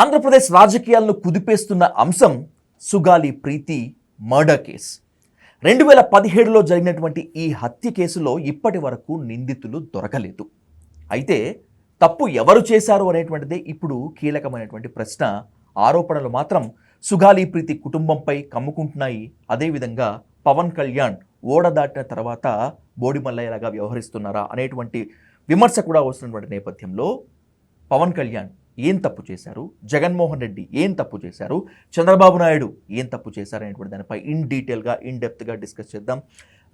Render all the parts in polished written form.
ఆంధ్రప్రదేశ్ రాజకీయాలను కుదిపేస్తున్న అంశం సుగాలి ప్రీతి murder case. 2017లో జరిగినటువంటి ఈ హత్య కేసులో ఇప్పటి వరకు నిందితులు దొరకలేదు. అయితే తప్పు ఎవరు చేశారు అనేటువంటిదే ఇప్పుడు కీలకమైనటువంటి ప్రశ్న. ఆరోపణలు మాత్రం సుగాలి ప్రీతి కుటుంబంపై కమ్ముకుంటున్నాయి. అదేవిధంగా పవన్ కళ్యాణ్ ఓడ దాటిన తర్వాత బోడిమల్లయ్యలాగా వ్యవహరిస్తున్నారా అనేటువంటి విమర్శ కూడా వస్తున్నటువంటి నేపథ్యంలో పవన్ కళ్యాణ్ ఏం తప్పు చేశారు, జగన్మోహన్ రెడ్డి ఏం తప్పు చేశారు, చంద్రబాబు నాయుడు ఏం తప్పు చేశారు అనేటువంటి దానిపై ఇన్ డీటెయిల్గా ఇన్ డెప్త్గా డిస్కస్ చేద్దాం.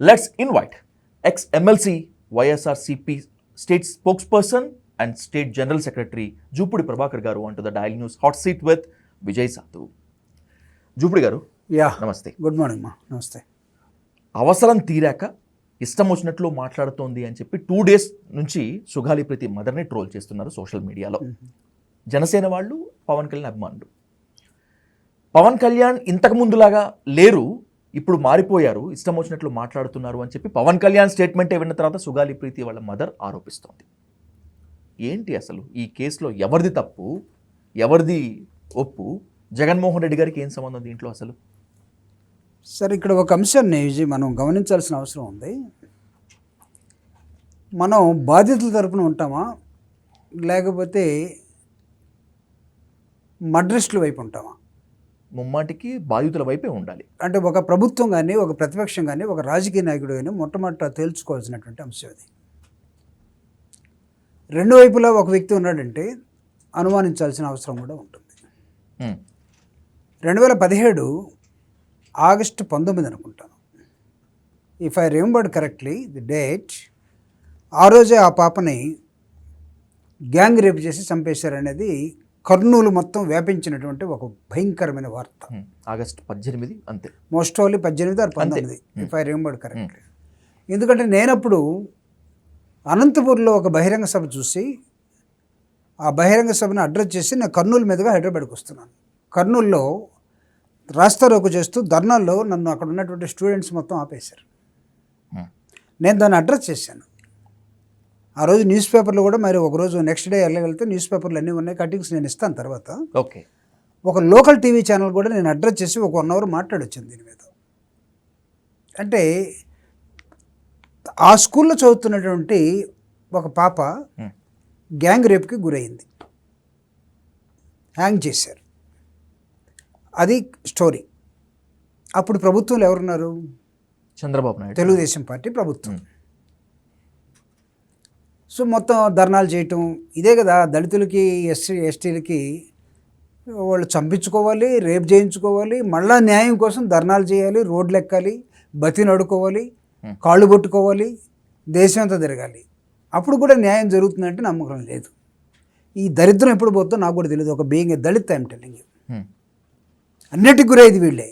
Let's invite X MLC YSRCP state spokes person and state general secretary Jupudi Prabhakar గారు అంటూ the daily news hot seat with Vijay సాధు. జూపుడి గారు, నమస్తే. గుడ్ మార్నింగ్ మా. నమస్తే. అవసరం తీరాక ఇష్టం వచ్చినట్లు మాట్లాడుతోంది అని చెప్పి 2 days నుంచి సుగాలి ప్రీతి మదర్ని ట్రోల్ చేస్తున్నారు సోషల్ మీడియాలో. జనసేన వాళ్ళు, పవన్ కళ్యాణ్ అభిమానులు. పవన్ కళ్యాణ్ ఇంతకు ముందులాగా లేరు, ఇప్పుడు మారిపోయారు, ఇష్టం వచ్చినట్లు మాట్లాడుతున్నారు అని చెప్పి పవన్ కళ్యాణ్ స్టేట్మెంటే విన్న తర్వాత సుగాలి ప్రీతి వాళ్ళ మదర్ ఆరోపిస్తోంది. ఏంటి అసలు ఈ కేసులో ఎవరిది తప్పు, ఎవరిది ఒప్పు? జగన్మోహన్ రెడ్డి గారికి ఏం సంబంధం దీంట్లో అసలు? సరే, ఇక్కడ ఒక అంశాన్ని మనం గమనించాల్సిన అవసరం ఉంది. మనం బాధితుల తరపున ఉంటామా, లేకపోతే మర్డరిస్టుల వైపు ఉంటామా? ముమ్మాటికి బాధితుల వైపే ఉండాలి. అంటే ఒక ప్రభుత్వం కానీ, ఒక ప్రతిపక్షం కానీ, ఒక రాజకీయ నాయకుడు కానీ మొట్టమొదట తేల్చుకోవాల్సినటువంటి అంశం అది. రెండు వైపులా ఒక వ్యక్తి ఉన్నాడంటే అనుమానించాల్సిన అవసరం కూడా ఉంటుంది. 2017 ఆగస్టు 19 అనుకుంటాను, if I remembered correctly the date. ఆ రోజే ఆ పాపని గ్యాంగ్ రేప్ చేసి చంపేశారనేది కర్నూలు మొత్తం వ్యాపించినటువంటి ఒక భయంకరమైన వార్త. ఆగస్టు 18 అంతే, most only 18 or 19 if I remembered correctly. ఎందుకంటే నేనప్పుడు అనంతపూర్లో ఒక బహిరంగ సభ చూసి ఆ బహిరంగ సభను అడ్రస్ చేసి నేను కర్నూలు మీదుగా హైదరాబాద్కి వస్తున్నాను. కర్నూలులో రాస్తారోకు చేస్తూ ధర్నాల్లో నన్ను అక్కడ ఉన్నటువంటి స్టూడెంట్స్ మొత్తం ఆపేశారు. నేను దాన్ని అడ్రస్ చేశాను. ఆ రోజు న్యూస్ పేపర్లు కూడా, మరి ఒకరోజు నెక్స్ట్ డే వెళ్ళగలిగితే న్యూస్ పేపర్లు అన్నీ ఉన్నాయి, కటింగ్స్ నేను ఇస్తాను తర్వాత. ఓకే. ఒక లోకల్ టీవీ ఛానల్ కూడా నేను అడ్రస్ చేసి ఒక 1 hour మాట్లాడొచ్చాను దీని మీద. అంటే ఆ స్కూల్లో చదువుతున్నటువంటి ఒక పాప గ్యాంగ్ రేప్కి గురైంది, హ్యాంగ్ చేశారు. అది స్టోరీ. అప్పుడు ప్రభుత్వంలో ఎవరున్నారు? చంద్రబాబు నాయుడు, తెలుగుదేశం పార్టీ ప్రభుత్వం. సో మొత్తం ధర్నాలు చేయటం ఇదే కదా. దళితులకి, ఎస్టీలకి వాళ్ళు చంపించుకోవాలి, రేప్ చేయించుకోవాలి, మళ్ళా న్యాయం కోసం ధర్నాలు చేయాలి, రోడ్లు ఎక్కాలి, బతిని అడుకోవాలి, కాళ్ళు కొట్టుకోవాలి, దేశం అంతా తిరగాలి. అప్పుడు కూడా న్యాయం జరుగుతుందంటే నమ్మకం లేదు. ఈ దరిద్రం ఎప్పుడు పోతుందో నాకు కూడా తెలియదు. ఒక being a Dalit I'm telling you, అన్నిటికి గురైంది వీళ్ళే.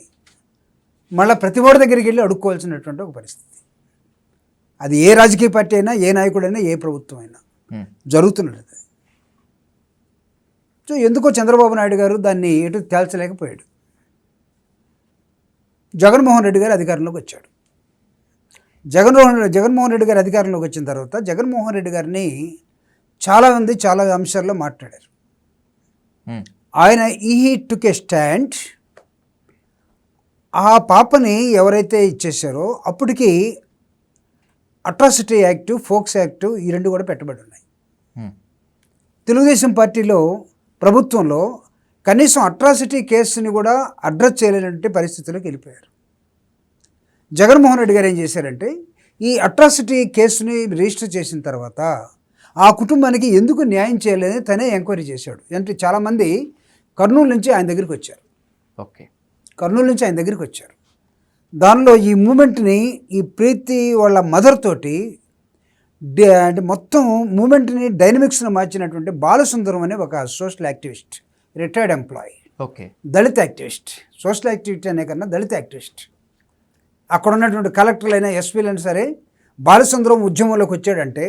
మళ్ళీ ప్రతి వాడి దగ్గరికి వెళ్ళి అడుక్కోవాల్సినటువంటి ఒక పరిస్థితి. అది ఏ రాజకీయ పార్టీ అయినా, ఏ నాయకుడైనా, ఏ ప్రభుత్వం అయినా జరుగుతున్నది. సో ఎందుకో చంద్రబాబు నాయుడు గారు దాన్ని ఎటు తేల్చలేకపోయాడు. జగన్మోహన్ రెడ్డి గారు అధికారంలోకి వచ్చాడు. జగన్మోహన్ రెడ్డి గారు అధికారంలోకి వచ్చిన తర్వాత జగన్మోహన్ రెడ్డి గారిని చాలామంది చాలా అంశాల్లో మాట్లాడారు. ఆయన ఈ టుక్ ఏ స్టాండ్. ఆ పాపని ఎవరైతే ఇచ్చేసారో అప్పటికి అట్రాసిటీ యాక్టు, ఫోక్స్ యాక్టు ఈ 2 కూడా పెట్టబడి ఉన్నాయి. తెలుగుదేశం పార్టీలో, ప్రభుత్వంలో కనీసం అట్రాసిటీ కేసుని కూడా అడ్రస్ చేయలేనటువంటి పరిస్థితుల్లోకి వెళ్ళిపోయారు. జగన్మోహన్ రెడ్డి గారు ఏం చేశారంటే ఈ అట్రాసిటీ కేసుని రిజిస్టర్ చేసిన తర్వాత ఆ కుటుంబానికి ఎందుకు న్యాయం చేయలేదని తనే ఎంక్వైరీ చేశాడు. అంటే చాలామంది కర్నూలు నుంచి ఆయన దగ్గరికి వచ్చారు. ఓకే, కర్నూలు నుంచి ఆయన దగ్గరికి వచ్చారు. దానిలో ఈ మూమెంట్ని, ఈ ప్రీతి వాళ్ళ మదర్ తోటి అంటే మొత్తం మూమెంట్ని, డైనమిక్స్ని మార్చినటువంటి బాలసుందరం అనే ఒక social activist, retired employee, okay, Dalit activist. Social activity అనే కన్నా దళిత యాక్టివిస్ట్. అక్కడ ఉన్నటువంటి కలెక్టర్లైనా, ఎస్పీలైనా సరే బాలసుందరం ఉద్యమంలోకి వచ్చాడంటే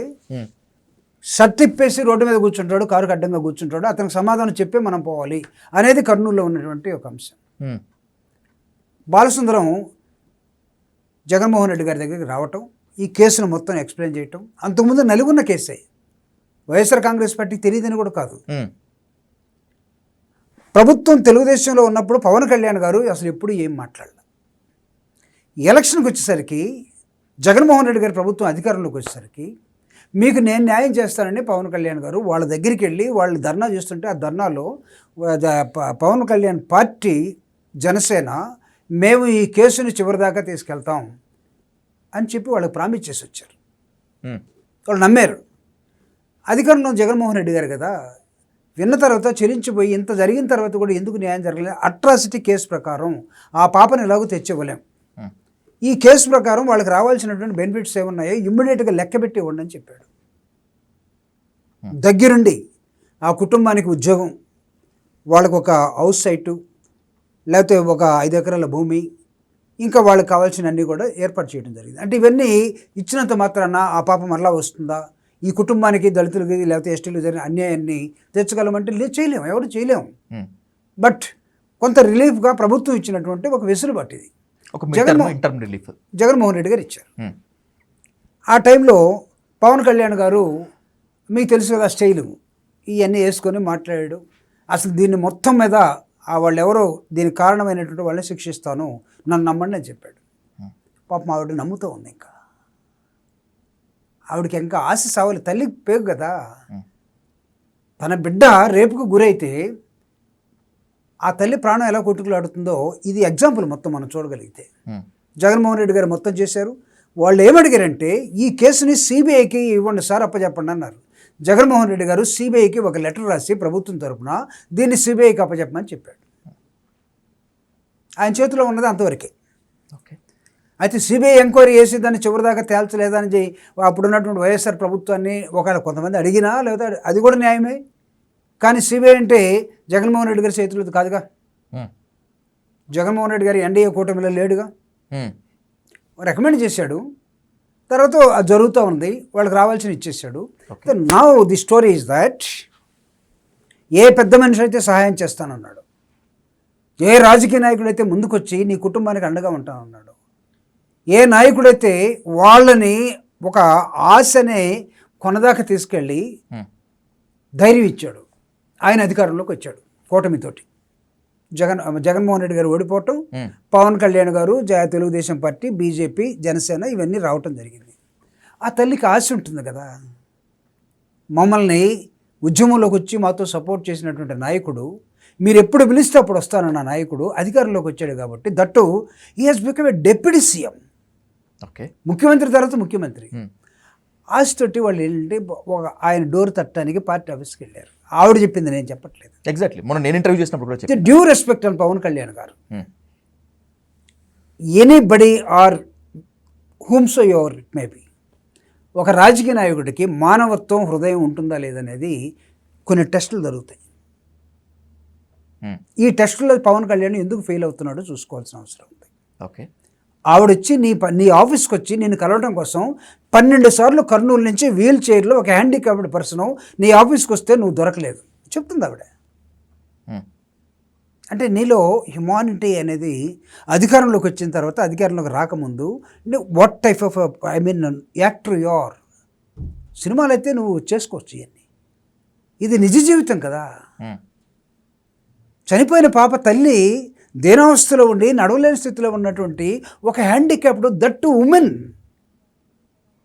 షర్ట్ ఇప్పేసి రోడ్డు మీద కూర్చుంటాడు, కారుకు అడ్డంగా కూర్చుంటాడు, అతనికి సమాధానం చెప్పే మనం పోవాలి అనేది కర్నూలులో ఉన్నటువంటి ఒక అంశం. బాలసుందరం జగన్మోహన్ రెడ్డి గారి దగ్గరికి రావటం, ఈ కేసును మొత్తం ఎక్స్ప్లెయిన్ చేయటం. అంతకుముందు నలుగున్న కేసే, వైఎస్ఆర్ కాంగ్రెస్ పార్టీకి తెలియదని కూడా కాదు. ప్రభుత్వం తెలుగుదేశంలో ఉన్నప్పుడు పవన్ కళ్యాణ్ గారు అసలు ఎప్పుడు ఏం మాట్లాడలేదు. ఎలక్షన్కి వచ్చేసరికి జగన్మోహన్ రెడ్డి గారి ప్రభుత్వం అధికారంలోకి వచ్చేసరికి మీకు నేను న్యాయం చేస్తానని పవన్ కళ్యాణ్ గారు వాళ్ళ దగ్గరికి వెళ్ళి వాళ్ళు ధర్నా చేస్తుంటే ఆ ధర్నాలో పవన్ కళ్యాణ్ పార్టీ జనసేన మేము ఈ కేసుని చివరిదాకా తీసుకెళ్తాం అని చెప్పి వాళ్ళకి ప్రామిస్ చేసి వచ్చారు. వాళ్ళు నమ్మారు. అధికారంలో జగన్మోహన్ రెడ్డి గారు కదా, విన్న తర్వాత చెల్లించిపోయి ఇంత జరిగిన తర్వాత కూడా ఎందుకు న్యాయం జరగలేదు, అట్రాసిటీ కేసు ప్రకారం ఆ పాపని ఎలాగో తెచ్చివ్వలేం, ఈ కేసు ప్రకారం వాళ్ళకి రావాల్సినటువంటి బెనిఫిట్స్ ఏమున్నాయో ఇమ్మీడియట్గా లెక్కబెట్టి ఇవ్వండి అని చెప్పాడు. దగ్గరుండి ఆ కుటుంబానికి ఉద్యోగం, వాళ్ళకు ఒక హౌస్ సైటు, లేకపోతే ఒక 5 ఎకరాల భూమి, ఇంకా వాళ్ళకి కావాల్సినవన్నీ కూడా ఏర్పాటు చేయడం జరిగింది. అంటే ఇవన్నీ ఇచ్చినంత మాత్రాన ఆ పాప మరలా వస్తుందా, ఈ కుటుంబానికి దళితులకి లేకపోతే ఎస్టీలు జరిగిన అన్యాయాన్ని తెచ్చగలమంటే లేదు, చేయలేము, ఎవరు చేయలేము. బట్ కొంత రిలీఫ్గా ప్రభుత్వం ఇచ్చినటువంటి ఒక వెసులుబాటు ఇది జగన్మోహన్ రెడ్డి గారు ఇచ్చారు. ఆ టైంలో పవన్ కళ్యాణ్ గారు మీకు తెలుసు కదా స్టైలు, ఇవన్నీ వేసుకొని మాట్లాడాడు. అసలు దీన్ని మొత్తం మీద వాళ్ళు ఎవరో దీనికి కారణమైనటువంటి వాళ్ళని శిక్షిస్తాను, నన్ను నమ్మండి అని చెప్పాడు. పాపం ఆవిడ నమ్ముతూ ఉంది. ఇంకా ఆవిడకి ఇంకా ఆశ సావాలి, తల్లికి పేగు కదా. తన బిడ్డ రేపుకు గురైతే ఆ తల్లి ప్రాణం ఎలా కొట్టుకులాడుతుందో ఇది ఎగ్జాంపుల్ మొత్తం మనం చూడగలిగితే. జగన్మోహన్ రెడ్డి గారు మొత్తం చేశారు. వాళ్ళు ఏమడిగారంటే ఈ కేసుని సిబిఐకి ఇవ్వండి సార్, అప్పచెప్పండి అన్నారు. జగన్మోహన్ రెడ్డి గారు సిబిఐకి ఒక లెటర్ రాసి ప్రభుత్వం తరపున దీన్ని సిబిఐకి అప్పచెప్పమని చెప్పాడు. ఆయన చేతిలో ఉన్నది అంతవరకే. అయితే సిబిఐ ఎంక్వైరీ చేసి దాన్ని చివరిదాకా తేల్చలేదని అప్పుడున్నటువంటి వైఎస్ఆర్ ప్రభుత్వాన్ని ఒకవేళ కొంతమంది అడిగినా లేదా అది కూడా న్యాయమే. కానీ సిబిఐ అంటే జగన్మోహన్ రెడ్డి గారి చేతిలో కాదుగా, జగన్మోహన్ రెడ్డి గారి ఎన్డీఏ కూటమిలో లేడుగా. రికమెండ్ చేశాడు, తర్వాత అది జరుగుతూ ఉంది, వాళ్ళకి రావాల్సిన ఇచ్చేసాడు. Now the story is that a పెద్ద మనిషి అయితే సహాయం చేస్తానన్నాడు, ఏ రాజకీయ నాయకుడైతే ముందుకొచ్చి నీ కుటుంబానికి అండగా ఉంటానన్నాడు, ఏ నాయకుడైతే వాళ్ళని ఒక ఆశనే కొనదాకా తీసుకెళ్ళి ధైర్యం ఇచ్చాడు, ఆయన అధికారంలోకి వచ్చాడు కూటమితోటి. జగన్మోహన్ రెడ్డి గారు ఓడిపోవటం, పవన్ కళ్యాణ్ గారు తెలుగుదేశం పార్టీ, బీజేపీ, జనసేన ఇవన్నీ రావటం జరిగింది. ఆ తల్లికి ఆశ ఉంటుంది కదా, మమ్మల్ని ఉద్యమంలోకి వచ్చి మాతో సపోర్ట్ చేసినటువంటి నాయకుడు, మీరు ఎప్పుడు పిలిస్తే అప్పుడు వస్తానన్న నాయకుడు అధికారంలోకి వచ్చాడు కాబట్టి, that he has become a deputy CM, ముఖ్యమంత్రి తర్వాత ముఖ్యమంత్రి. ఆశతోటి వాళ్ళు ఏంటంటే ఆయన డోర్ తట్టడానికి పార్టీ ఆఫీస్కి వెళ్ళారు. ఆవిడ చెప్పింది, నేను చెప్పట్లేదు. ఎగ్జాక్ట్లీ మొన్న నేను ఇంటర్వ్యూ చేసినప్పుడు కూడా డ్యూ రెస్పెక్ట్ అని పవన్ కళ్యాణ్ గారు, anybody or whomsoever it may be, ఒక రాజకీయ నాయకుడికి మానవత్వం, హృదయం ఉంటుందా లేదనేది కొన్ని టెస్టులు జరుగుతాయి. ఈ టెస్టులో పవన్ కళ్యాణ్ ఎందుకు ఫెయిల్ అవుతున్నాడో చూసుకోవాల్సిన అవసరం ఉంది. ఓకే, ఆవిడొచ్చి నీ ఆఫీస్కి వచ్చి నేను కలవడం కోసం 12 సార్లు కర్నూలు నుంచి వీల్ చైర్లో ఒక హ్యాండిక్యాప్డ్ పర్సన్ నీ ఆఫీస్కి వస్తే నువ్వు దొరకలేదు చెప్తుంది ఆవిడ. అంటే నీలో హ్యుమానిటీ అనేది అధికారంలోకి వచ్చిన తర్వాత, అధికారంలోకి రాకముందు what type of actor you are. సినిమాలు అయితే నువ్వు చేసుకోవచ్చు ఇవన్నీ, ఇది నిజ జీవితం కదా. చనిపోయిన పాప తల్లి దేనావస్థలో ఉండి నడవలేని స్థితిలో ఉన్నటువంటి ఒక హ్యాండిక్యాప్డ్, దట్టు ఉమెన్,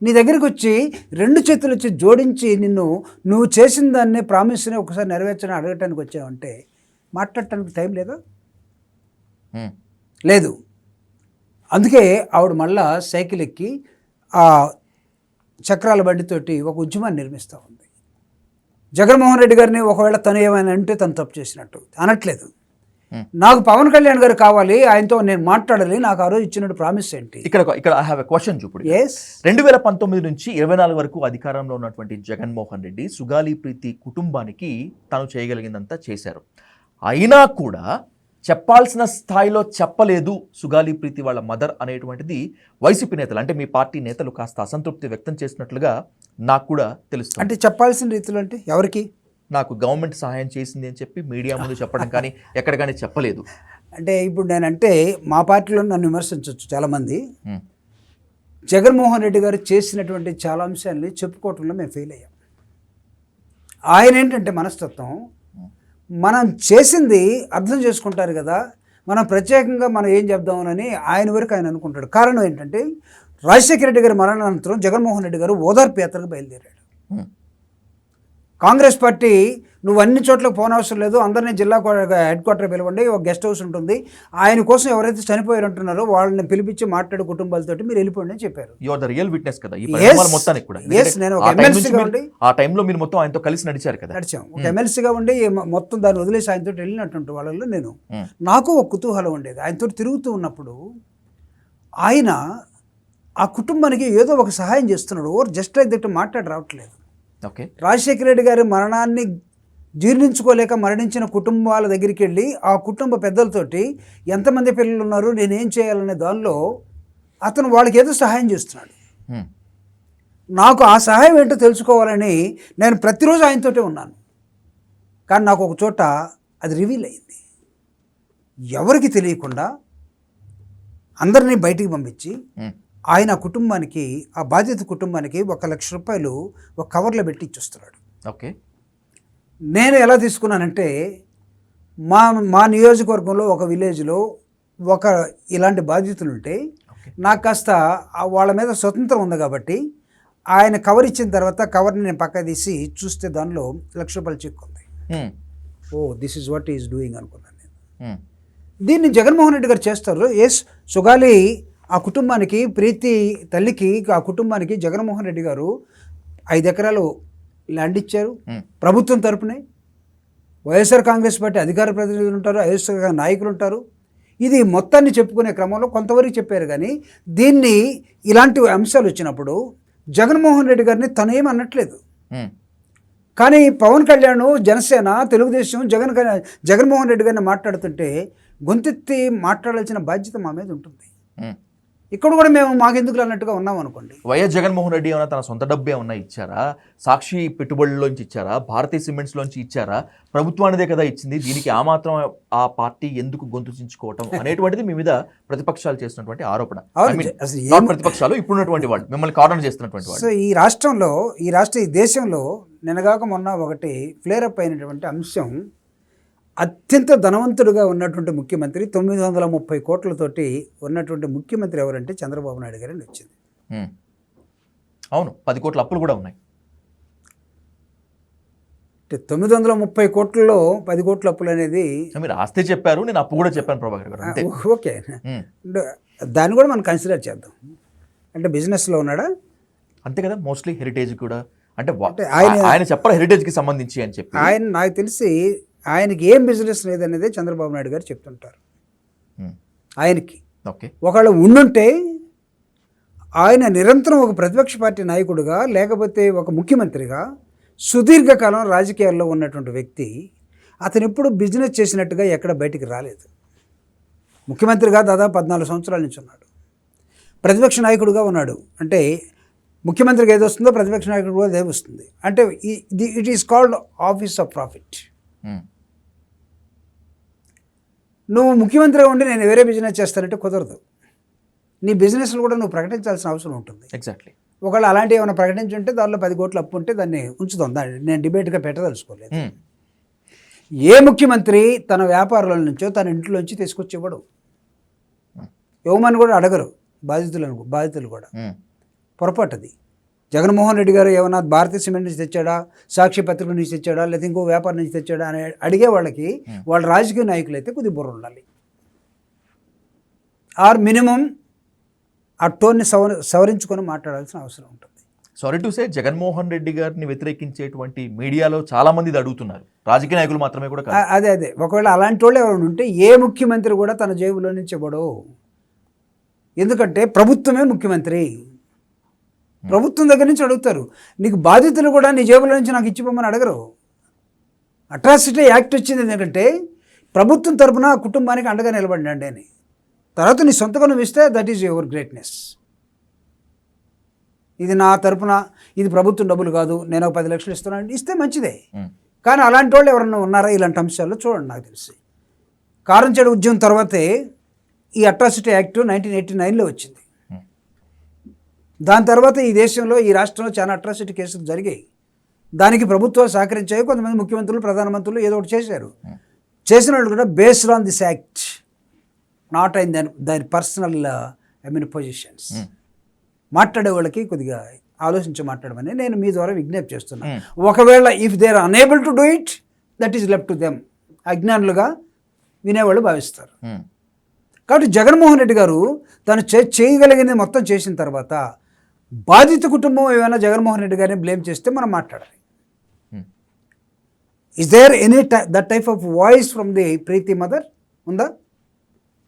నీ దగ్గరికి వచ్చి 2 చేతులు వచ్చి జోడించి నువ్వు చేసిన దాన్ని ప్రామిస్ని ఒకసారి నెరవేర్చని అడగటానికి వచ్చావంటే మాట్లాడటానికి టైం లేదా? లేదు. అందుకే ఆవిడ మళ్ళా సైకిల్ ఎక్కి ఆ చక్రాల బండితోటి ఒక ఉద్యమాన్ని నిర్మిస్తూ ఉంది. జగన్మోహన్ రెడ్డి గారిని ఒకవేళ తను ఏమైనా అంటే తను తప్పు చేసినట్టు అనట్లేదు. నాకు పవన్ కళ్యాణ్ గారు కావాలి, ఆయనతో నేను మాట్లాడాలి, నాకు ఆ రోజు ఇచ్చినట్టు ప్రామిస్ ఏంటి? ఇక్కడ ఐ హావ్ ఎ క్వశ్చన్. చూపుడు 2019 నుంచి 24 వరకు అధికారంలో ఉన్నటువంటి జగన్మోహన్ రెడ్డి సుగాలి ప్రీతి కుటుంబానికి తను చేయగలిగిందంతా చేశారు. అయినా కూడా చెప్పాల్సిన స్థాయిలో చెప్పలేదు సుగాలి ప్రీతి వాళ్ళ మదర్ అనేటువంటిది వైసీపీ నేతలు, అంటే మీ పార్టీ నేతలు కాస్త అసంతృప్తి వ్యక్తం చేసినట్లుగా నాకు కూడా తెలుస్తుంది. అంటే చెప్పాల్సిన రీతిలో అంటే ఎవరికి? నాకు గవర్నమెంట్ సహాయం చేసింది అని చెప్పి మీడియా ముందు చెప్పడం కానీ ఎక్కడ కానీ చెప్పలేదు. అంటే ఇప్పుడు నేనంటే మా పార్టీలో నన్ను విమర్శించవచ్చు చాలామంది. జగన్మోహన్ రెడ్డి గారు చేసినటువంటి చాలా అంశాలని చెప్పుకోవటంలో మేము ఫెయిల్ అయ్యాం. ఆయన ఏంటంటే మనస్తత్వం, మనం చేసింది అర్థం చేసుకుంటారు కదా, మనం ప్రత్యేకంగా మనం ఏం చెప్దామని ఆయన వరకు ఆయన అనుకుంటాడు. కారణం ఏంటంటే రాజశేఖర రెడ్డి గారి మరణానంతరం జగన్మోహన్ రెడ్డి గారు ఓదార్పు యాత్రకు బయలుదేరాడు. కాంగ్రెస్ పార్టీ నువ్వు అన్ని చోట్లకు పోనవసరం లేదు, అందరినీ జిల్లా హెడ్ క్వార్టర్ పిలవండి, ఒక గెస్ట్ హౌస్ ఉంటుంది, ఆయన కోసం ఎవరైతే చనిపోయారు అంటున్నారో వాళ్ళని పిలిపించి మాట్లాడే కుటుంబాలతోటి మీరు వెళ్ళిపోండి అని చెప్పారు. You are the real witness కదా ఈ పరిణామాల మొత్తానికి కూడా. నేను ఒక ఎమ్మెల్సీగా ఉండి ఆ టైంలో మీరు మొత్తం ఆయనతో కలిసి నడిచారు కదా. నడిచాం. ఒక ఎమ్మెల్సీగా ఉండి మొత్తం దాన్ని వదిలేసి ఆయనతో వెళ్ళినట్టు వాళ్ళలో నేను నాకు ఒక కుతూహలం ఉండేది. ఆయనతో తిరుగుతూ ఉన్నప్పుడు ఆయన ఆ కుటుంబానికి ఏదో ఒక సహాయం చేస్తున్నాడు. ఓర్ జస్ట్ లైక్ దట్ మాట్లాడి రావట్లేదు. ఓకే, రాజశేఖర రెడ్డి గారి మరణాన్ని జీర్ణించుకోలేక మరణించిన కుటుంబాల దగ్గరికి వెళ్ళి ఆ కుటుంబ పెద్దలతోటి ఎంతమంది పిల్లలు ఉన్నారు, నేనేం చేయాలనే దానిలో అతను వాళ్ళకి ఏదో సహాయం చేస్తున్నాడు. నాకు ఆ సహాయం ఏంటో తెలుసుకోవాలని నేను ప్రతిరోజు ఆయనతోటే ఉన్నాను. కానీ నాకు ఒక చోట అది రివీల్ అయింది. ఎవరికి తెలియకుండా అందరినీ బయటికి పంపించి ఆయన కుటుంబానికి, ఆ బాధిత కుటుంబానికి 1 లక్ష రూపాయలు ఒక కవర్లో పెట్టి ఇచ్చొస్తున్నాడు. ఓకే, నేను ఎలా తీసుకున్నానంటే మా నియోజకవర్గంలో ఒక విలేజ్లో ఒక ఇలాంటి బాధితులు ఉంటే నాకు కాస్త వాళ్ళ మీద స్వతంత్రం ఉంది కాబట్టి ఆయన కవర్ ఇచ్చిన తర్వాత కవర్ని నేను పక్క తీసి చూస్తే దానిలో 1 లక్ష రూపాయలు చెక్ ఉంది. Oh this is what is doing అనుకున్నాను నేను. దీన్ని జగన్మోహన్ రెడ్డి గారు చేస్తారు. ఎస్, సుగాలి ఆ కుటుంబానికి, ప్రీతి తల్లికి, ఆ కుటుంబానికి జగన్మోహన్ రెడ్డి గారు 5 ఎకరాలు ల్యాండ్ ఇచ్చారు ప్రభుత్వం తరపునే. వైఎస్ఆర్ కాంగ్రెస్ పార్టీ అధికార ప్రతినిధులు ఉంటారు, వైఎస్ఆర్ నాయకులు ఉంటారు. ఇది మొత్తాన్ని చెప్పుకునే క్రమంలో కొంతవరకు చెప్పారు. కానీ దీన్ని ఇలాంటి అంశాలు వచ్చినప్పుడు జగన్మోహన్ రెడ్డి గారిని తనేం అనట్లేదు. కానీ పవన్ కళ్యాణ్, జనసేన, తెలుగుదేశం, జగన్మోహన్ రెడ్డి గారిని మాట్లాడుతుంటే గొంతెత్తి మాట్లాడాల్సిన బాధ్యత మా మీద ఉంటుంది. ఇక్కడ కూడా మేము మాకెందుకు అన్నట్టుగా ఉన్నాం అనుకోండి. వైఎస్ జగన్మోహన్ రెడ్డి ఏమైనా తన సొంత డబ్బు ఏమన్నా ఇచ్చారా? సాక్షి పెట్టుబడుల్లోంచి ఇచ్చారా? భారతీయ సిమెంట్స్లోంచి ఇచ్చారా? ప్రభుత్వానిదే కదా ఇచ్చింది, దీనికి ఆ మాత్రం ఆ పార్టీ ఎందుకు గొంతు చించుకోవటం అనేటువంటిది మీ మీద ప్రతిపక్షాలు చేస్తున్నటువంటి ఆరోపణ. ప్రతిపక్షాలు ఇప్పుడున్నటువంటి వాళ్ళు మిమ్మల్ని కార్నర్ చేస్తున్నటువంటి వాళ్ళు. సో ఈ దేశంలో నిన్నగాక మొన్న ఒకటి ఫ్లేర్ అప్ అయినటువంటి అంశం, అత్యంత ధనవంతుడుగా ఉన్నటువంటి ముఖ్యమంత్రి, 930 కోట్లతోటి ఉన్నటువంటి ముఖ్యమంత్రి ఎవరంటే చంద్రబాబు నాయుడు గారని వచ్చింది. అవును, 10 కోట్ల అప్పులు కూడా ఉన్నాయి. 930 కోట్లలో 10 కోట్ల అప్పులు అనేది మీరు ఆస్తి చెప్పారు, నేను అప్పు కూడా చెప్పాను ప్రభాకర్ గారు. ఓకే, దాన్ని కూడా మనం కన్సిడర్ చేద్దాం. అంటే బిజినెస్లో ఉన్నాడా? అంతే కదా, మోస్ట్లీ హెరిటేజ్ కూడా. అంటే ఆయన చెప్పారు హెరిటేజ్కి సంబంధించి అని చెప్పి. ఆయన నాకు తెలిసి ఆయనకి ఏం బిజినెస్ లేదనేదే చంద్రబాబు నాయుడు గారు చెప్తుంటారు. ఆయనకి ఒకవేళ ఉండుంటే ఆయన నిరంతరం ఒక ప్రతిపక్ష పార్టీ నాయకుడిగా, లేకపోతే ఒక ముఖ్యమంత్రిగా సుదీర్ఘకాలం రాజకీయాల్లో ఉన్నటువంటి వ్యక్తి, అతను ఎప్పుడు బిజినెస్ చేసినట్టుగా ఎక్కడ బయటికి రాలేదు. ముఖ్యమంత్రిగా దాదాపు 14 సంవత్సరాల నుంచి ఉన్నాడు. ప్రతిపక్ష నాయకుడిగా ఉన్నాడు. అంటే ముఖ్యమంత్రికి ఏది వస్తుందో ప్రతిపక్ష నాయకుడు కూడా అదే వస్తుంది. అంటే it is called office of profit. నువ్వు ముఖ్యమంత్రిగా ఉండి నేను వేరే బిజినెస్ చేస్తానంటే కుదరదు. నీ బిజినెస్లు కూడా నువ్వు ప్రకటించాల్సిన అవసరం ఉంటుంది. ఎగ్జాక్ట్లీ. ఒకవేళ అలాంటివి ఏమైనా ప్రకటించుంటే దానిలో 10 కోట్ల అప్పు ఉంటే దాన్ని ఉంచుతాం. దాన్ని నేను డిబేట్గా పెట్టదలుచుకోలేదు. ఏ ముఖ్యమంత్రి తన వ్యాపారాల నుంచో తన ఇంట్లోంచి తీసుకొచ్చి ఇవ్వడు. ఇవ్వమని కూడా అడగరు బాధితులు కూడా. పొరపాటు అది. జగన్మోహన్ రెడ్డి గారు ఏమన్నా భారతీయ సిమెంట్ నుంచి తెచ్చాడా, సాక్షి పత్రిక నుంచి తెచ్చాడా, లేదా ఇంకో వ్యాపారం నుంచి తెచ్చాడా అని అడిగే వాళ్ళకి వాళ్ళ రాజకీయ నాయకులు అయితే కొద్ది బుర్ర ఉండాలి. ఆర్ మినిమం ఆ టోన్ని సవరించుకొని మాట్లాడాల్సిన అవసరం ఉంటుంది. Sorry to say, Jaganmohan Reddy గారిని వ్యతిరేకించేటువంటి మీడియాలో చాలా మంది ఇది అడుగుతున్నారు, రాజకీయ నాయకులు మాత్రమే కూడా కాదు. అదే ఒకవేళ అలాంటి వాళ్ళు ఎవరైనా ఉంటే ఏ ముఖ్యమంత్రి కూడా తన జేబులో నుంచి ఇవ్వడు. ఎందుకంటే ప్రభుత్వమే ముఖ్యమంత్రి. ప్రభుత్వం దగ్గర నుంచి అడుగుతారు. నీకు బాధితులు కూడా నీ జేబులో నుంచి నాకు ఇచ్చిపోమని అడగరు. అట్రాసిటీ యాక్ట్ వచ్చింది ఎందుకంటే ప్రభుత్వం తరపున ఆ కుటుంబానికి అండగా నిలబడినండి అని. తర్వాత నీ సొంతగా నువ్వు ఇస్తే దట్ ఈజ్ యువర్ గ్రేట్నెస్. ఇది నా తరపున, ఇది ప్రభుత్వం డబ్బులు కాదు, నేను 10 లక్షలు ఇస్తున్నాను ఇస్తే మంచిదే. కానీ అలాంటి వాళ్ళు ఎవరన్నా ఉన్నారా ఇలాంటి అంశాల్లో? చూడండి, నాకు తెలిసి కారంచేడు ఉద్యమం తర్వాతే ఈ అట్రాసిటీ యాక్ట్ 1989లో వచ్చింది. దాని తర్వాత ఈ దేశంలో, ఈ రాష్ట్రంలో చాలా అట్రాసిటీ కేసులు జరిగాయి. దానికి ప్రభుత్వాలు సహకరించాయి, కొంతమంది ముఖ్యమంత్రులు ప్రధానమంత్రులు ఏదో ఒకటి చేశారు. చేసిన వాళ్ళు కూడా based on this act, not అయిన దాని పర్సనల్ పొజిషన్స్. మాట్లాడే వాళ్ళకి కొద్దిగా ఆలోచించి మాట్లాడమని నేను మీ ద్వారా విజ్ఞప్తి చేస్తున్నాను. ఒకవేళ if they are unable to do it, that is left to them. అజ్ఞానులుగా వినేవాళ్ళు భావిస్తారు. కాబట్టి జగన్మోహన్ రెడ్డి గారు తను చేయగలిగింది మొత్తం చేసిన తర్వాత బాధిత కుటుంబం ఏమైనా జగన్మోహన్ రెడ్డి గారిని బ్లేమ్ చేస్తే మనం మాట్లాడాలి. Is there any that type of voice from the Preethi mother ఉందా?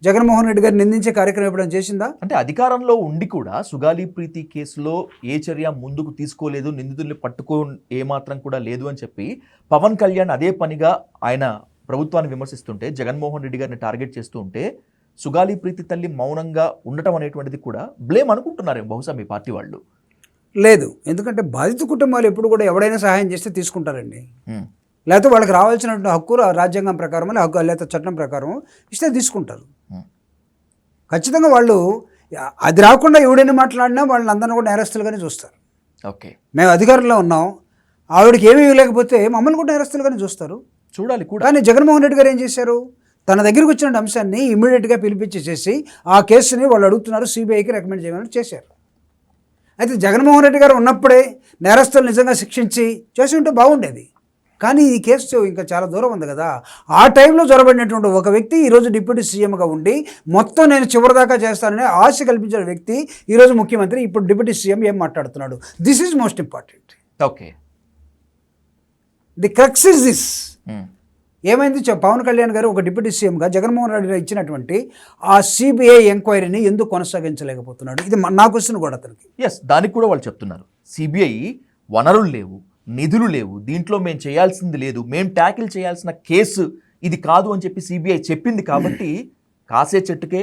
జగన్మోహన్ రెడ్డి గారిని నిందించే కార్యక్రమం ఎప్పుడైనా చేసిందా? అంటే అధికారంలో ఉండి కూడా సుగాలి ప్రీతి కేసులో ఏ చర్య ముందుకు తీసుకోలేదు, నిందితుల్ని పట్టుకో ఏమాత్రం కూడా లేదు అని చెప్పి పవన్ కళ్యాణ్ అదే పనిగా ఆయన ప్రభుత్వాన్ని విమర్శిస్తుంటే, జగన్మోహన్ రెడ్డి గారిని టార్గెట్ చేస్తూ ఉంటే సుగాలి ప్రీతి తల్లి మౌనంగా ఉండటం అనేటువంటిది కూడా బ్లేమ్ అనుకుంటున్నారేమో బహుశా మీ పార్టీ వాళ్ళు. లేదు, ఎందుకంటే బాధిత కుటుంబాలు ఎప్పుడు కూడా ఎవడైనా సహాయం చేస్తే తీసుకుంటారండి. లేకపోతే వాళ్ళకి రావాల్సినటువంటి హక్కు రాజ్యాంగం ప్రకారం హక్కు లేకపోతే చట్టం ప్రకారం ఇస్తే తీసుకుంటారు. ఖచ్చితంగా వాళ్ళు అది రాకుండా ఎవడైనా మాట్లాడినా వాళ్ళని అందరినీ కూడా నేరస్తులుగానే చూస్తారు. ఓకే, మేము అధికారంలో ఉన్నాం, ఆవిడకి ఏమీ ఇవ్వలేకపోతే మమ్మల్ని కూడా నేరస్తులుగానే చూస్తారు. చూడాలి కూడా. కానీ జగన్మోహన్ రెడ్డి గారు ఏం చేశారు? తన దగ్గరికి వచ్చిన అంశాన్ని ఇమ్మీడియట్గా పిలిపించేసేసి ఆ కేసుని వాళ్ళు అడుగుతున్నారు, సిబిఐకి రికమెండ్ చేయమని చేశారు. అయితే జగన్మోహన్ రెడ్డి గారు ఉన్నప్పుడే నేరస్తులు నిజంగా శిక్షించి చేసి ఉంటే బాగుండేది. కానీ ఈ కేసు ఇంకా చాలా దూరం ఉంది కదా. ఆ టైంలో జొరబడినటువంటి ఒక వ్యక్తి ఈరోజు డిప్యూటీ సీఎంగా ఉండి మొత్తం నేను చివరిదాకా చేస్తానని ఆశ కల్పించిన వ్యక్తి ఈరోజు ముఖ్యమంత్రి, ఇప్పుడు డిప్యూటీ సీఎం ఏం మాట్లాడుతున్నాడు? This is most important. Okay, the crux is this. ఏమైంది? పవన్ కళ్యాణ్ గారు ఒక డిప్యూటీ సీఎంగా జగన్మోహన్ రెడ్డి గారు ఇచ్చినటువంటి ఆ సిబిఐ ఎంక్వైరీని ఎందుకు కొనసాగించలేకపోతున్నాడు? ఇది నా క్వశ్చన్ కూడా అతనికి. ఎస్, దానికి కూడా వాళ్ళు చెప్తున్నారు సిబిఐ వనరులు లేవు, నిధులు లేవు, దీంట్లో మేము చేయాల్సింది లేదు, మేము ట్యాకిల్ చేయాల్సిన కేసు ఇది కాదు అని చెప్పి సిబిఐ చెప్పింది. కాబట్టి కాసే చెట్టుకే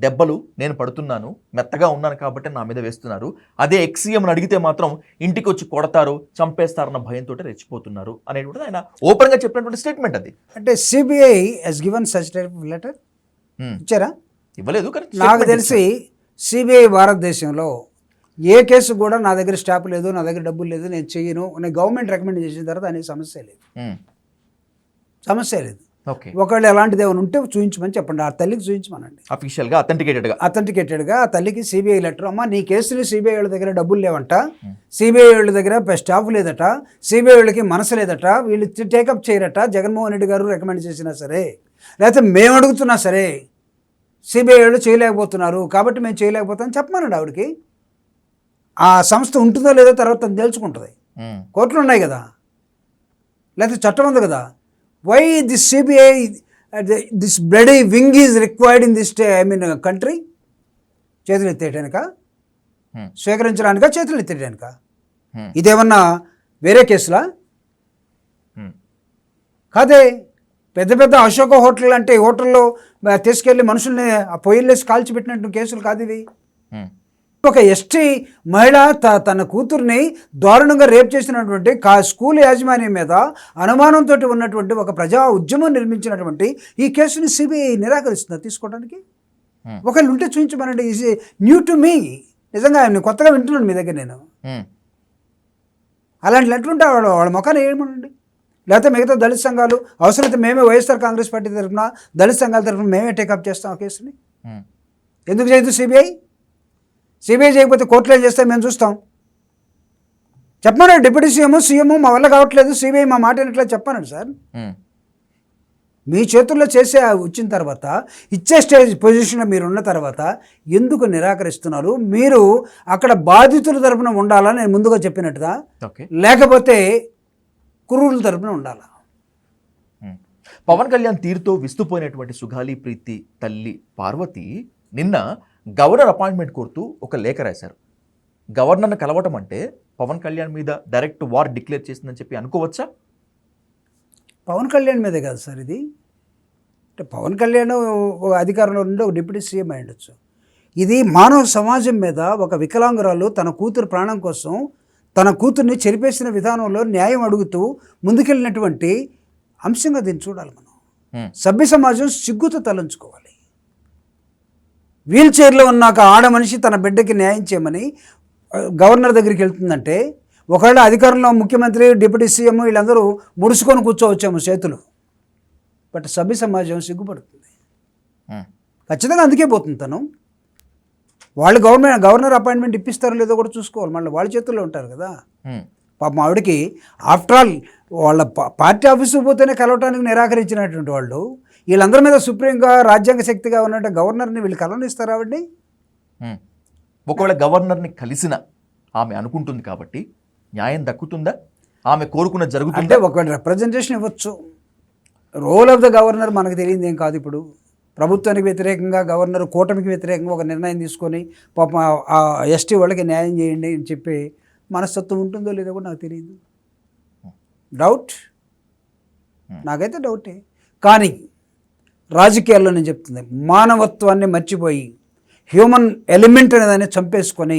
దెబ్బలు నేను పడుతున్నాను, మెత్తగా ఉన్నాను కాబట్టి నా మీద వేస్తున్నారు. అదే ఎక్సీఎంని అడిగితే మాత్రం ఇంటికి వచ్చి కొడతారు, చంపేస్తారన్న భయంతో రెచ్చిపోతున్నారు అనేటువంటిది ఆయన ఓపెన్గా చెప్పినటువంటి స్టేట్మెంట్. అది అంటే CBI has given such type of letter ఇచ్చారా? ఇవ్వలేదు. నాకు తెలిసి సిబిఐ భారతదేశంలో ఏ కేసు కూడా నా దగ్గర స్టాప్ లేదు, నా దగ్గర డబ్బులు లేదు, నేను చెయ్యను, నేను గవర్నమెంట్ రికమెండ్ చేసిన తర్వాత అనేది సమస్య లేదు. ఒకవేళ ఎలాంటిది ఏమైనా ఉంటే చూపించమని చెప్పండి, ఆ తల్లికి చూపించమనండి. అఫీషియల్గా అథెంటికేటెడ్గా ఆ తల్లికి సిబిఐ లెటర్, అమ్మ నీ కేసుని సిబిఐ వాళ్ళ దగ్గర డబ్బులు లేవంట, సిబిఐ వాళ్ళ దగ్గర స్టాఫ్ లేదట, సిబిఐ వాళ్ళకి మనసు లేదట, వీళ్ళు టేకప్ చేయరట, జగన్మోహన్ రెడ్డి గారు రికమెండ్ చేసినా సరే, లేకపోతే మేము అడుగుతున్నా సరే సిబిఐ వాళ్ళు చేయలేకపోతున్నారు కాబట్టి మేము చేయలేకపోతామని చెప్పమనండి ఆవిడకి. ఆ సంస్థ ఉంటుందో లేదో తర్వాత తెలుసుకుంటుంది. కోర్టులు ఉన్నాయి కదా, లేకపోతే చట్టం ఉంది కదా. Why this CBI this bloody wing is required in this country? చేతులు ఎత్తేయడానిక, స్వీకరించడానిక, చేతులు ఎత్తేయడానిక? ఇదేమన్నా వేరే కేసులా? కాదే. పెద్ద పెద్ద అశోక హోటల్ అంటే హోటల్లో తీసుకెళ్ళి మనుషుల్ని ఆ పొయ్యిలేసి కాల్చిపెట్టినట్టు కేసులు కాదు ఇవి. ఒక ఎస్టీ మహిళ తన కూతుర్ని దారుణంగా రేప్ చేసినటువంటి స్కూల్ యాజమాన్యం మీద అనుమానంతో ఉన్నటువంటి ఒక ప్రజా ఉద్యమం నిర్మించినటువంటి ఈ కేసుని సిబిఐ నిరాకరిస్తుందా తీసుకోవడానికి? ఒకళ్ళు ఉంటే చూపించమనండి. Is new to me. నిజంగా నేను కొత్తగా వింటున్నాను మీ దగ్గర. నేను అలాంటి లెటర్ ఉంటే వాళ్ళ ముఖాన్ని ఏమనండి. లేకపోతే మిగతా దళిత సంఘాలు అవసరమైతే మేమే వైఎస్ఆర్ కాంగ్రెస్ పార్టీ తరఫున దళిత సంఘాల తరఫున మేమే టేకప్ చేస్తాం ఆ కేసుని. ఎందుకు చేయదు సిబిఐ? సిబిఐ చేయకపోతే కోర్టులో ఏం చేస్తే మేము చూస్తాం. చెప్పమన్నాడు డిప్యూటీ సీఎం మా వల్ల కావట్లేదు, సిబిఐ మా మాట వినట్లేదు చెప్పమన్నాడు. సార్ మీ చేతుల్లో చేసే వచ్చిన తర్వాత ఇచ్చే పొజిషన్లో మీరు ఉన్న తర్వాత ఎందుకు నిరాకరిస్తున్నారు? మీరు అక్కడ బాధితుల తరపున ఉండాలా నేను ముందుగా చెప్పినట్టుగా, లేకపోతే కుర్రూల తరపున ఉండాలా? పవన్ కళ్యాణ్ తీరుతో విస్తుపోయినటువంటి సుగాలి ప్రీతి తల్లి పార్వతి నిన్న గవర్నర్ అపాయింట్మెంట్ కోరుతూ ఒక లేఖ రాశారు. గవర్నర్ని కలవటం అంటే పవన్ కళ్యాణ్ మీద డైరెక్ట్ వార్ డిక్లేర్ చేసిందని చెప్పి అనుకోవచ్చా? పవన్ కళ్యాణ్ మీదే కాదు సార్ ఇది. అంటే పవన్ కళ్యాణ్ అధికారంలో ఉండి ఒక డిప్యూటీ సీఎం అయి ఉండొచ్చు. ఇది మానవ సమాజం మీద ఒక వికలాంగురాలు తన కూతురు ప్రాణం కోసం తన కూతుర్ని చెరిపేసిన విధానంలో న్యాయం అడుగుతూ ముందుకెళ్ళినటువంటి అంశంగా దీన్ని చూడాలి మనం. సభ్య సమాజం సిగ్గుతో తలంచుకోవాలి. వీల్ చైర్లో ఉన్నాక ఆడ మనిషి తన బిడ్డకి న్యాయం చేయమని గవర్నర్ దగ్గరికి వెళ్తుందంటే ఒకవేళ అధికారంలో ముఖ్యమంత్రి డిప్యూటీ సీఎం వీళ్ళందరూ ముడుచుకొని కూర్చోవచ్చాము చేతులు, బట్ సభ్య సమాజం సిగ్గుపడుతుంది. ఖచ్చితంగా అందుకే పోతుంది తను. వాళ్ళు గవర్నర్ అపాయింట్మెంట్ ఇప్పిస్తారో లేదో కూడా చూసుకోవాలి, మళ్ళీ వాళ్ళ చేతుల్లో ఉంటారు కదా. పాపం ఆవిడకి ఆఫ్టర్ ఆల్ వాళ్ళ పార్టీ ఆఫీసుకు పోతేనే కలవటానికి నిరాకరించినటువంటి వాళ్ళు, వీళ్ళందరి మీద సుప్రీంగా రాజ్యాంగ శక్తిగా ఉన్నట్టు గవర్నర్ని వీళ్ళు కలవనిస్తారు ఆవిడ్ని. ఒకవేళ గవర్నర్ని కలిసిన ఆమె అనుకుంటుంది కాబట్టి న్యాయం దక్కుతుందా? ఆమె కోరుకున్న జరుగుతుంటే అంటే ఒకవేళ రిప్రజెంటేషన్ ఇవ్వచ్చు. రోల్ ఆఫ్ ద గవర్నర్ మనకు తెలియదు ఏం కాదు. ఇప్పుడు ప్రభుత్వానికి వ్యతిరేకంగా గవర్నర్ కూటమికి వ్యతిరేకంగా ఒక నిర్ణయం తీసుకొని పాపం ఆ ఎస్టీ వాళ్ళకి న్యాయం చేయండి అని చెప్పి మనస్తత్వం ఉంటుందో లేదో కూడా నాకు తెలియదు. డౌట్, నాకైతే డౌటే. కానీ రాజకీయాల్లో నేను చెప్తుంది, మానవత్వాన్ని మర్చిపోయి హ్యూమన్ ఎలిమెంట్ అనేదాన్ని చంపేసుకొని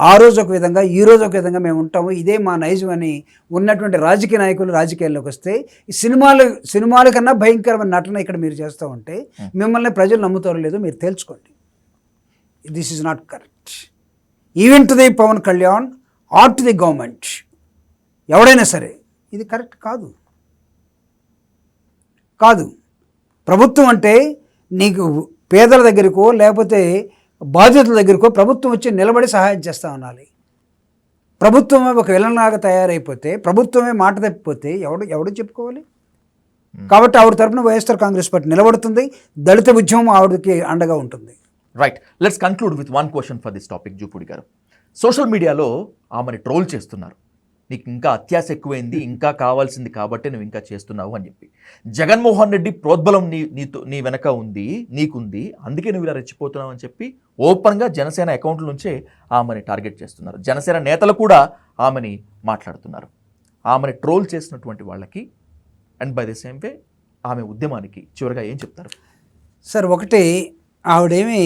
ఆ రోజు ఒక విధంగా ఈ రోజు ఒక విధంగా మేము ఉంటాము, ఇదే మా నైజం అని ఉన్నటువంటి రాజకీయ నాయకులు రాజకీయాల్లోకి వస్తే ఈ సినిమాల కన్నా భయంకరమైన నటన ఇక్కడ మీరు చేస్తూ ఉంటే మిమ్మల్ని ప్రజలు నమ్ముతారో లేదో మీరు తేల్చుకోండి. This is not correct even to the Pavan Kalyan or to the government. ఎవడైనా సరే ఇది కరెక్ట్ కాదు. ప్రభుత్వం అంటే నీకు పేదల దగ్గరకో లేకపోతే బాధ్యతల దగ్గరకో ప్రభుత్వం వచ్చి నిలబడి సహాయం చేస్తూ ఉండాలి. ప్రభుత్వమే ఒక విలన్లాగా తయారైపోతే, ప్రభుత్వమే మాట తప్పిపోతే ఎవడు చెప్పుకోవాలి? కాబట్టి ఆవిడ తరపున వైఎస్ఆర్ కాంగ్రెస్ పార్టీ నిలబడుతుంది. దళిత ఉద్యమం ఆవిడకి అండగా ఉంటుంది. Right, let's conclude with one question for this topic. Jupudi గారు, సోషల్ మీడియాలో ఆమెని ట్రోల్ చేస్తున్నారు. నీకు ఇంకా అత్యాశ ఎక్కువైంది, ఇంకా కావాల్సింది కాబట్టి నువ్వు ఇంకా చేస్తున్నావు అని చెప్పి. జగన్మోహన్ రెడ్డి ప్రోద్బలం నీ వెనక ఉంది, నీకుంది, అందుకే నువ్వు ఇలా రెచ్చిపోతున్నావు అని చెప్పి ఓపెన్గా జనసేన అకౌంట్ల నుంచే ఆమెని టార్గెట్ చేస్తున్నారు. జనసేన నేతలు కూడా ఆమెని మాట్లాడుతున్నారు. ఆమెని ట్రోల్ చేసినటువంటి వాళ్ళకి and by the same way ఆమె ఉద్యమానికి చివరిగా ఏం చెప్తారు? సార్, ఒకటి, ఆవిడేమీ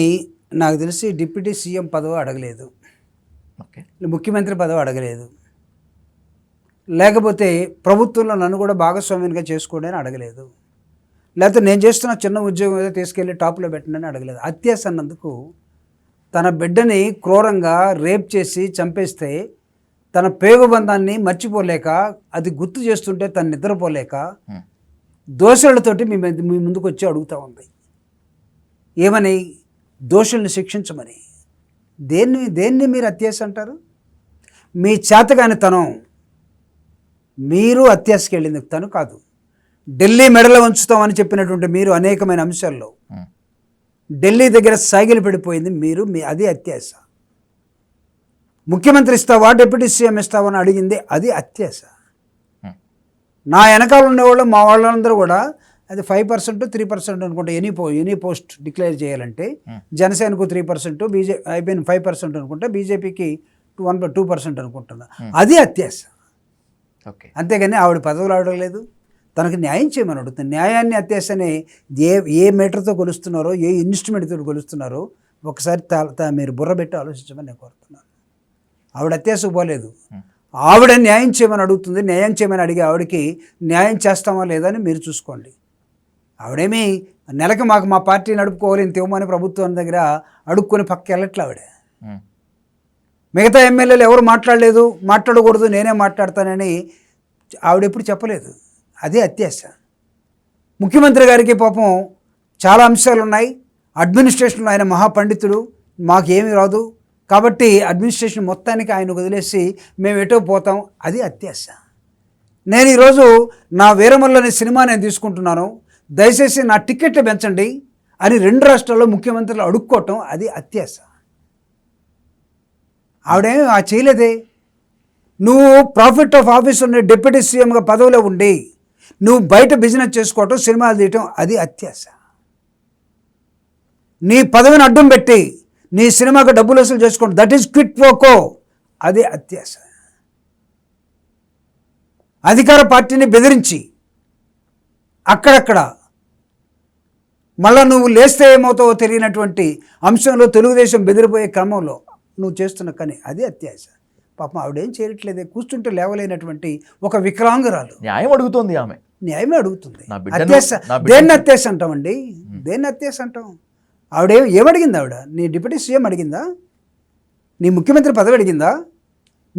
నాకు తెలిసి డిప్యూటీ సీఎం పదవి అడగలేదు, ఓకే, ముఖ్యమంత్రి పదవి అడగలేదు, లేకపోతే ప్రభుత్వంలో నన్ను కూడా భాగస్వామ్యంగా చేసుకోండి అని అడగలేదు, లేకపోతే నేను చేస్తున్న చిన్న ఉద్యోగం ఏదో తీసుకెళ్ళి టాప్లో పెట్టండి అడగలేదు. అత్యాశ అన్నందుకు తన బిడ్డని క్రూరంగా రేప్ చేసి చంపేస్తే తన పేగుబంధాన్ని మర్చిపోలేక, అది గుర్తు చేస్తుంటే తను నిద్రపోలేక దోషులతోటి మీ ముందుకు వచ్చి అడుగుతూ ఉంది. ఏమని? దోషుల్ని శిక్షించమని. దేన్ని మీరు అత్యాశ అంటారు? మీ చేతగాని తనం, మీరు అత్యాశకి వెళ్ళింది, తను కాదు. ఢిల్లీ మెడలో ఉంచుతామని చెప్పినటువంటి మీరు అనేకమైన అంశాల్లో ఢిల్లీ దగ్గర సాగిలి పడిపోయింది మీరు, అది అత్యాశ. ముఖ్యమంత్రి ఇస్తావా, డిప్యూటీ సీఎం ఇస్తావా అని అడిగింది, అది అత్యాశ. నా వెనకాల ఉండేవాళ్ళు మా వాళ్ళందరూ కూడా అది 5% 3% అనుకుంటా ఎనీ పోస్ట్ డిక్లేర్ చేయాలంటే జనసేనకు 3%, బీజేపీ 5% అనుకుంటా, బీజేపీకి 2% అనుకుంటున్నా. అది అత్యాశ. అంతేగాని ఆవిడ పదవులు అడగలేదు, తనకు న్యాయం చేయమని అడుగుతుంది. న్యాయాన్ని అత్యాశని ఏ మీటర్తో కొలుస్తున్నారో, ఏ ఇన్స్ట్రుమెంట్తో కొలుస్తున్నారో ఒకసారి మీరు బుర్రబెట్టి ఆలోచించమని నేను కోరుతున్నాను. ఆవిడ అత్యాశకు పోలేదు, ఆవిడ న్యాయం చేయమని అడుగుతుంది. న్యాయం చేయమని అడిగి ఆవిడకి న్యాయం చేస్తామా లేదా అని మీరు చూసుకోండి. ఆవిడేమి నెలకి మా పార్టీ నడుపుకోవాలి ఇంత ఇవ్వమని ప్రభుత్వం దగ్గర అడుక్కొని పక్కకి వెళ్ళట్లే ఆవిడ. మిగతా ఎమ్మెల్యేలు ఎవరు మాట్లాడలేదు, మాట్లాడకూడదు, నేనే మాట్లాడతానని ఆవిడ ఎప్పుడు చెప్పలేదు. అదే అత్యాశ. ముఖ్యమంత్రి గారికి పాపం చాలా అంశాలు ఉన్నాయి, అడ్మినిస్ట్రేషన్లో ఆయన మహాపండితుడు, మాకేమీ రాదు కాబట్టి అడ్మినిస్ట్రేషన్ మొత్తానికి ఆయన వదిలేసి మేము ఎటో పోతాం, అది అత్యాశ. నేను ఈరోజు నా వీరమల్లని సినిమా నేను తీసుకుంటున్నాను, దయచేసి నా టికెట్లు పెంచండి అని 2 రాష్ట్రాల్లో ముఖ్యమంత్రులు అడుక్కోవటం, అది అత్యాశ. ఆవిడేమీ చేయలేదే. నువ్వు ప్రాఫిట్ ఆఫ్ ఆఫీస్ ఉండే డిప్యూటీ సీఎంగా పదవిలో ఉండి నువ్వు బయట బిజినెస్ చేసుకోవటం, సినిమాలు తీయటం, అది అత్యాశ. నీ పదవిని అడ్డం పెట్టి నీ సినిమాకి డబ్బులు వసూలు చేసుకోవడం, దట్ ఈస్ క్విట్ ప్రోకో, అది అత్యాశ. అధికార పార్టీని బెదిరించి అక్కడక్కడ మళ్ళా నువ్వు లేస్తే ఏమవుతావో తెలియనటువంటి అంశంలో తెలుగుదేశం బెదిరిపోయే క్రమంలో నువ్వు చేస్తున్న కానీ అది అత్యాశ. పాపం ఆవిడేం చేయట్లేదే, కూర్చుంటే లేవలేనటువంటి ఒక వికలాంగురాలు. న్యాయం అడుగుతుంది ఆమె, న్యాయమే అడుగుతుంది. అత్యాశ దేన్ని అత్యాశ అంటామండి? దేన్ని అత్యాశ అంటాం? ఏమడిగింది ఆవిడ? నీ డిప్యూటీ సీఎం అడిగిందా? నీ ముఖ్యమంత్రి పదవి అడిగిందా?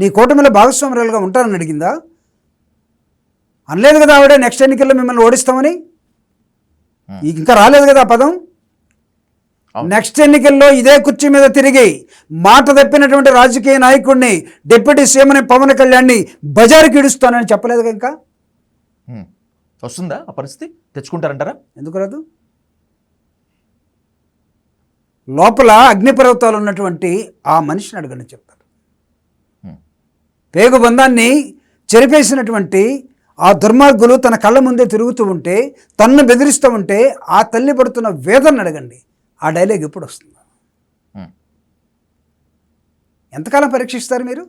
నీ కూటమిలో భాగస్వామ్యాలుగా ఉంటానని అడిగిందా? అనలేదు కదా ఆవిడ నెక్స్ట్ ఎన్నికల్లో మిమ్మల్ని ఓడిస్తామని. ఇంకా రాలేదు కదా ఆ పదం. నెక్స్ట్ ఎన్నికల్లో ఇదే కుర్చీ మీద తిరిగి మాట తప్పినటువంటి రాజకీయ నాయకుడిని, డిప్యూటీ సీఎం అని పవన్ కళ్యాణ్ని బజారుకి ఇడుస్తానని చెప్పలేదు ఇంకా. వస్తుందా ఆ పరిస్థితి? తెచ్చుకుంటారంటారా? ఎందుకు రాదు? లోపల అగ్నిపర్వతాలు ఉన్నటువంటి ఆ మనిషిని అడగండి చెప్తారు. పేగు బంధాన్ని చెరిపేసినటువంటి ఆ దుర్మార్గులు తన కళ్ళ ముందే తిరుగుతూ ఉంటే, తన్ను బెదిరిస్తూ ఉంటే ఆ తల్లి పడుతున్న వేదన అడగండి. ఆ డైలాగ్ ఎప్పుడు వస్తుంది? ఎంతకాలం పరీక్షిస్తారు మీరు?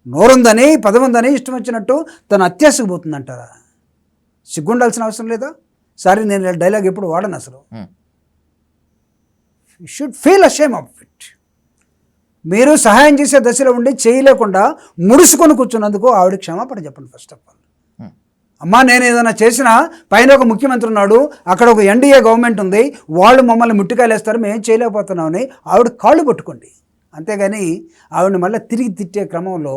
నోరుందని, పదముందని ఇష్టం వచ్చినట్టు తను అత్యాశకు పోతుందంటారా? సిగ్గుండాల్సిన అవసరం లేదా? సారీ, నేను డైలాగ్ ఎప్పుడు వాడను అసలు. You should feel ashamed of it. మీరు సహాయం చేసే దశలో ఉండి చేయలేకుండా ముడుసుకొని కూర్చున్నందుకు ఆవిడ క్షమాపణ చెప్పండి ఫస్ట్ ఆఫ్ ఆల్. అమ్మా, నేను ఏదైనా చేసినా పైన ఒక ముఖ్యమంత్రి ఉన్నాడు, అక్కడ ఒక ఎన్డీఏ గవర్నమెంట్ ఉంది, వాళ్ళు మమ్మల్ని ముట్టికాయలేస్తారు, మేము చేయలేకపోతున్నామని ఆవిడ కాళ్ళు పట్టుకోండి. అంతేగాని ఆవిడని మళ్ళీ తిరిగి తిట్టే క్రమంలో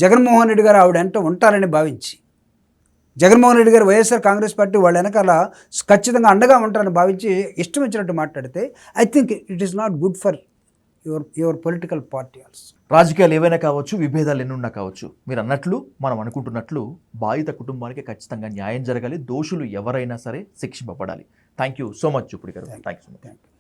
జగన్మోహన్ రెడ్డి గారు ఆవిడ వెంట ఉంటారని భావించి, జగన్మోహన్ రెడ్డి గారు వైఎస్ఆర్ కాంగ్రెస్ పార్టీ వాళ్ళ వెనకాల ఖచ్చితంగా అండగా ఉంటారని భావించి ఇష్టం వచ్చినట్టు మాట్లాడితే I think it is not good for your political party also. రాజకీయాలు ఏవైనా కావచ్చు, విభేదాలు ఎన్నున్నా కావచ్చు, మీరు అన్నట్లు మనం అనుకుంటున్నట్లు బాధిత కుటుంబానికి ఖచ్చితంగా న్యాయం జరగాలి. దోషులు ఎవరైనా సరే శిక్షింపబడాలి. థ్యాంక్ యూ సో మచ్ చూపుడు గారు. Thank you so much.